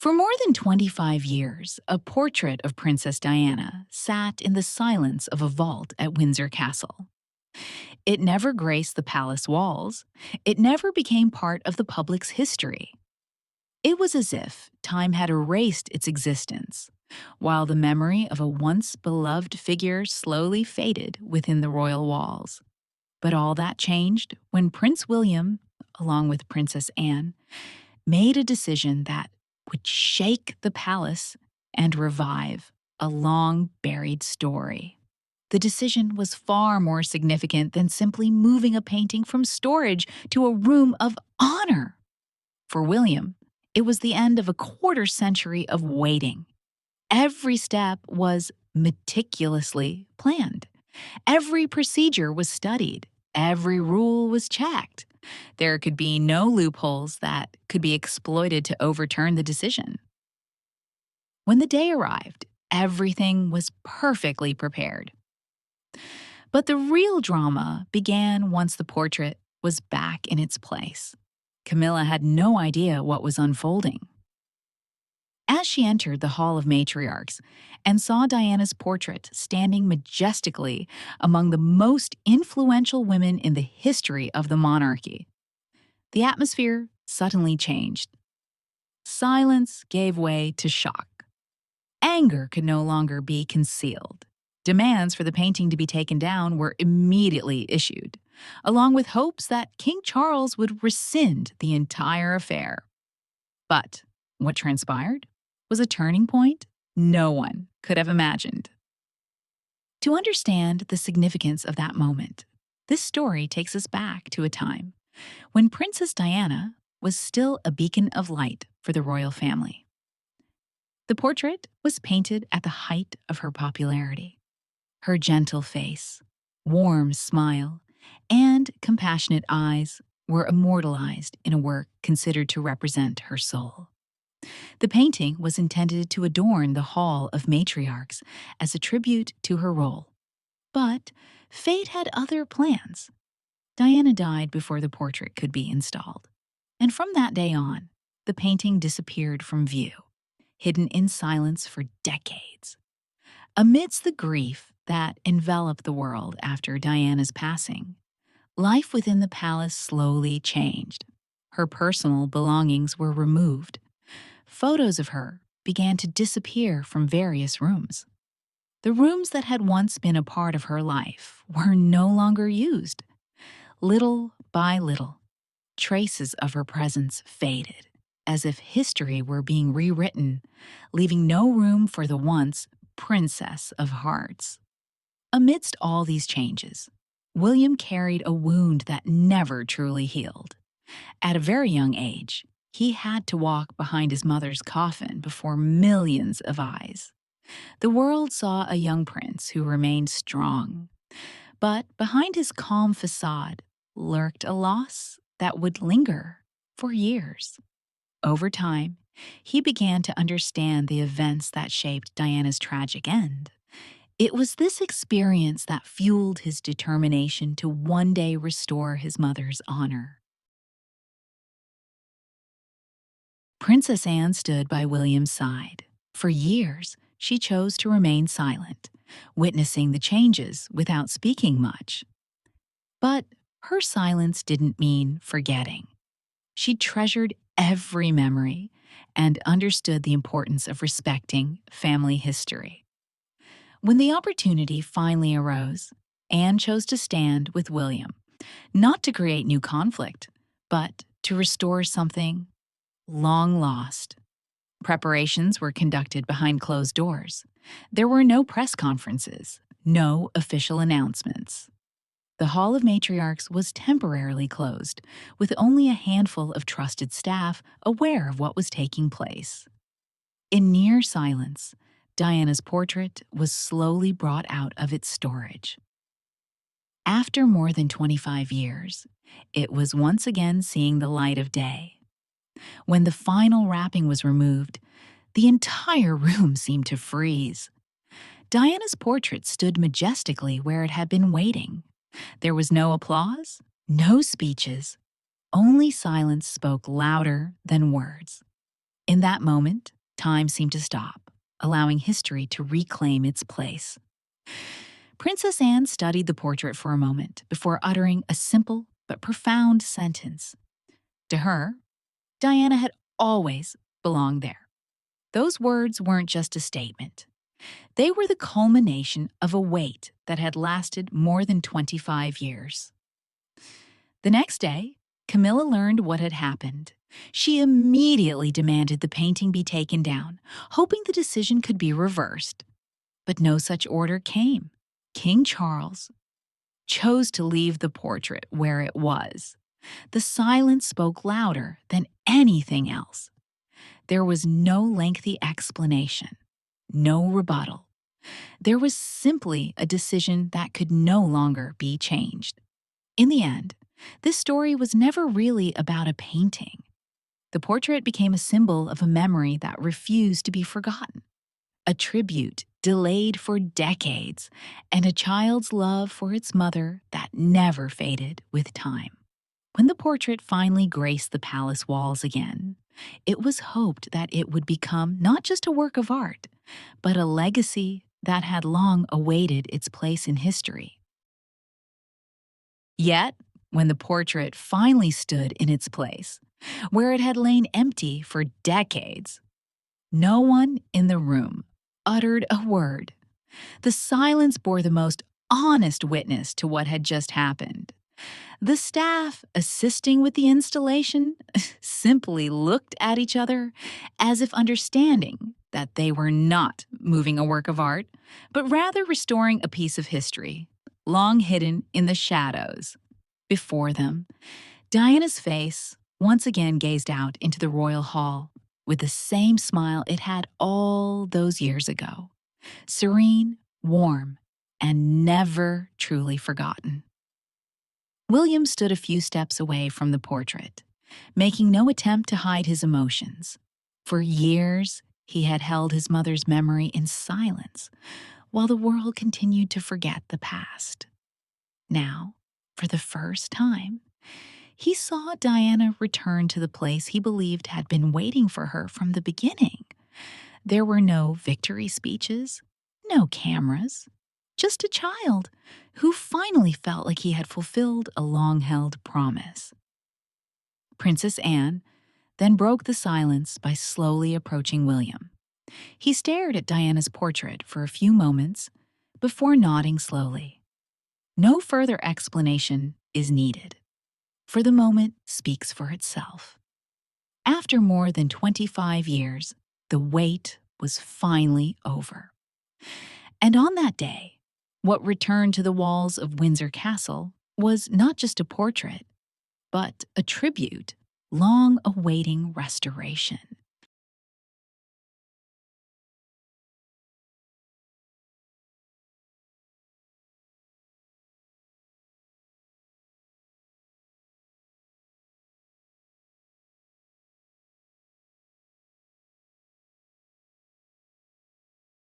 For more than 25 years, a portrait of Princess Diana sat in the silence of a vault at Windsor Castle. It never graced the palace walls. It never became part of the public's history. It was as if time had erased its existence, while the memory of a once beloved figure slowly faded within the royal walls. But all that changed when Prince William, along with Princess Anne, made a decision that would shake the palace and revive a long buried story. The decision was far more significant than simply moving a painting from storage to a room of honor. For William, it was the end of a quarter century of waiting. Every step was meticulously planned. Every procedure was studied. Every rule was checked. There could be no loopholes that could be exploited to overturn the decision. When the day arrived, everything was perfectly prepared. But the real drama began once the portrait was back in its place. Camilla had no idea what was unfolding. As she entered the Hall of Matriarchs and saw Diana's portrait standing majestically among the most influential women in the history of the monarchy, the atmosphere suddenly changed. Silence gave way to shock. Anger could no longer be concealed. Demands for the painting to be taken down were immediately issued, along with hopes that King Charles would rescind the entire affair. But what transpired was a turning point no one could have imagined. To understand the significance of that moment, this story takes us back to a time when Princess Diana was still a beacon of light for the royal family. The portrait was painted at the height of her popularity. Her gentle face, warm smile, and compassionate eyes were immortalized in a work considered to represent her soul. The painting was intended to adorn the Hall of Matriarchs as a tribute to her role. But fate had other plans. Diana died before the portrait could be installed, and from that day on, the painting disappeared from view, hidden in silence for decades. Amidst the grief that enveloped the world after Diana's passing, life within the palace slowly changed. Her personal belongings were removed. Photos of her began to disappear from various rooms. The rooms that had once been a part of her life were no longer used. Little by little, traces of her presence faded, as if history were being rewritten, leaving no room for the once Princess of Hearts. Amidst all these changes, William carried a wound that never truly healed. At a very young age, he had to walk behind his mother's coffin before millions of eyes. The world saw a young prince who remained strong, but behind his calm facade lurked a loss that would linger for years. Over time, he began to understand the events that shaped Diana's tragic end. It was this experience that fueled his determination to one day restore his mother's honor. Princess Anne stood by William's side. For years, she chose to remain silent, witnessing the changes without speaking much. But her silence didn't mean forgetting. She treasured every memory and understood the importance of respecting family history. When the opportunity finally arose, Anne chose to stand with William, not to create new conflict, but to restore something long lost. Preparations were conducted behind closed doors. There were no press conferences, no official announcements. The Hall of Matriarchs was temporarily closed, with only a handful of trusted staff aware of what was taking place. In near silence, Diana's portrait was slowly brought out of its storage. After more than 25 years, it was once again seeing the light of day. When the final wrapping was removed, the entire room seemed to freeze. Diana's portrait stood majestically where it had been waiting. There was no applause, no speeches. Only silence spoke louder than words. In that moment, time seemed to stop, allowing history to reclaim its place. Princess Anne studied the portrait for a moment before uttering a simple but profound sentence. To her, Diana had always belonged there. Those words weren't just a statement. They were the culmination of a wait that had lasted more than 25 years. The next day, Camilla learned what had happened. She immediately demanded the painting be taken down, hoping the decision could be reversed. But no such order came. King Charles chose to leave the portrait where it was. The silence spoke louder than anything else. There was no lengthy explanation, no rebuttal. There was simply a decision that could no longer be changed. In the end, this story was never really about a painting. The portrait became a symbol of a memory that refused to be forgotten, a tribute delayed for decades, and a child's love for its mother that never faded with time. When the portrait finally graced the palace walls again, it was hoped that it would become not just a work of art, but a legacy that had long awaited its place in history. Yet, when the portrait finally stood in its place, where it had lain empty for decades, no one in the room uttered a word. The silence bore the most honest witness to what had just happened. The staff assisting with the installation simply looked at each other as if understanding that they were not moving a work of art, but rather restoring a piece of history, long hidden in the shadows. Before them, Diana's face once again gazed out into the royal hall with the same smile it had all those years ago, serene, warm, and never truly forgotten. William stood a few steps away from the portrait, making no attempt to hide his emotions. For years, he had held his mother's memory in silence, while the world continued to forget the past. Now, for the first time, he saw Diana return to the place he believed had been waiting for her from the beginning. There were no victory speeches, no cameras, just a child who finally felt like he had fulfilled a long-held promise. Princess Anne then broke the silence by slowly approaching William. He stared at Diana's portrait for a few moments before nodding slowly. No further explanation is needed, for the moment speaks for itself. After more than 25 years, the wait was finally over. And on that day, what returned to the walls of Windsor Castle was not just a portrait, but a tribute long awaiting restoration.